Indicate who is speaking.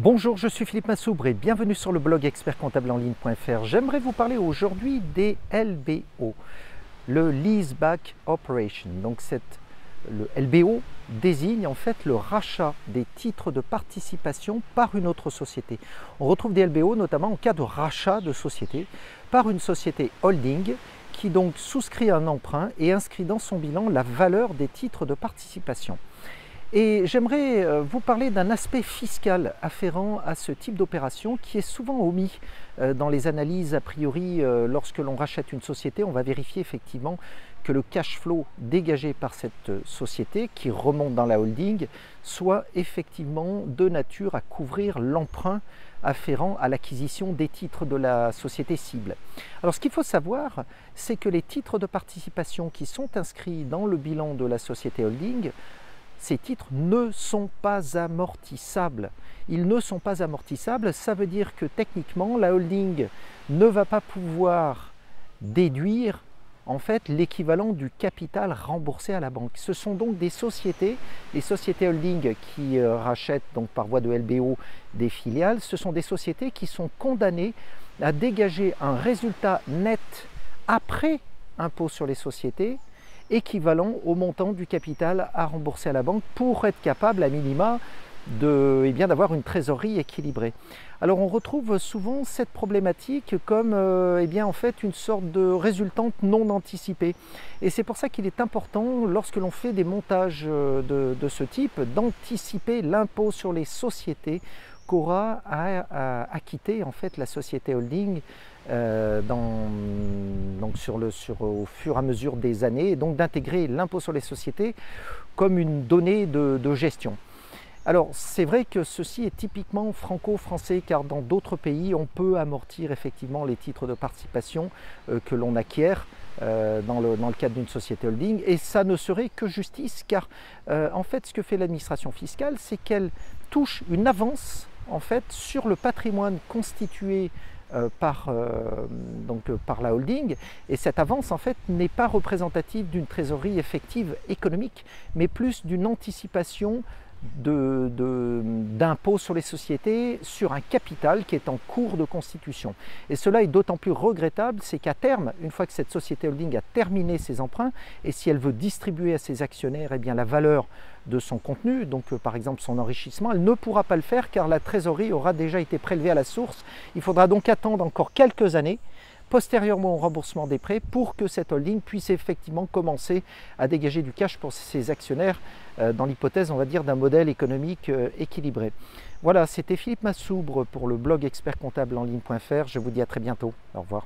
Speaker 1: Bonjour, je suis Philippe Massoubre et bienvenue sur le blog expertcomptableenligne.fr. J'aimerais vous parler aujourd'hui des LBO, le Lease Back Operation. Donc le LBO désigne en fait le rachat des titres de participation par une autre société. On retrouve des LBO notamment en cas de rachat de société par une société holding qui donc souscrit un emprunt et inscrit dans son bilan la valeur des titres de participation. Et j'aimerais vous parler d'un aspect fiscal afférent à ce type d'opération qui est souvent omis dans les analyses a priori. Lorsque l'on rachète une société, on va vérifier effectivement que le cash flow dégagé par cette société qui remonte dans la holding soit effectivement de nature à couvrir l'emprunt afférent à l'acquisition des titres de la société cible. Alors ce qu'il faut savoir, c'est que les titres de participation qui sont inscrits dans le bilan de la société holding, ces titres ne sont pas amortissables. Ils ne sont pas amortissables, ça veut dire que techniquement, la holding ne va pas pouvoir déduire en fait l'équivalent du capital remboursé à la banque. Ce sont donc des sociétés, les sociétés holding qui rachètent donc par voie de LBO des filiales, ce sont des sociétés qui sont condamnées à dégager un résultat net après impôt sur les sociétés équivalent au montant du capital à rembourser à la banque pour être capable à minima d'avoir une trésorerie équilibrée. Alors on retrouve souvent cette problématique comme en fait une sorte de résultante non anticipée. Et c'est pour ça qu'il est important, lorsque l'on fait des montages de ce type, d'anticiper l'impôt sur les sociétés qu'aura à acquitter en fait la société holding au fur et à mesure des années, et donc d'intégrer l'impôt sur les sociétés comme une donnée de gestion. Alors c'est vrai que ceci est typiquement franco-français, car dans d'autres pays on peut amortir effectivement les titres de participation que l'on acquiert dans le cadre d'une société holding, et ça ne serait que justice, car en fait ce que fait l'administration fiscale, c'est qu'elle touche une avance en fait sur le patrimoine constitué par la holding, et cette avance en fait n'est pas représentative d'une trésorerie effective économique, mais plus d'une anticipation d'impôt sur les sociétés sur un capital qui est en cours de constitution. Et cela est d'autant plus regrettable, c'est qu'à terme, une fois que cette société holding a terminé ses emprunts, et si elle veut distribuer à ses actionnaires la valeur de son contenu, donc par exemple son enrichissement, elle ne pourra pas le faire car la trésorerie aura déjà été prélevée à la source. Il faudra donc attendre encore quelques années postérieurement au remboursement des prêts pour que cette holding puisse effectivement commencer à dégager du cash pour ses actionnaires dans l'hypothèse, on va dire, d'un modèle économique équilibré. Voilà, c'était Philippe Massoubre pour le blog expertcomptableenligne.fr. Je vous dis à très bientôt. Au revoir.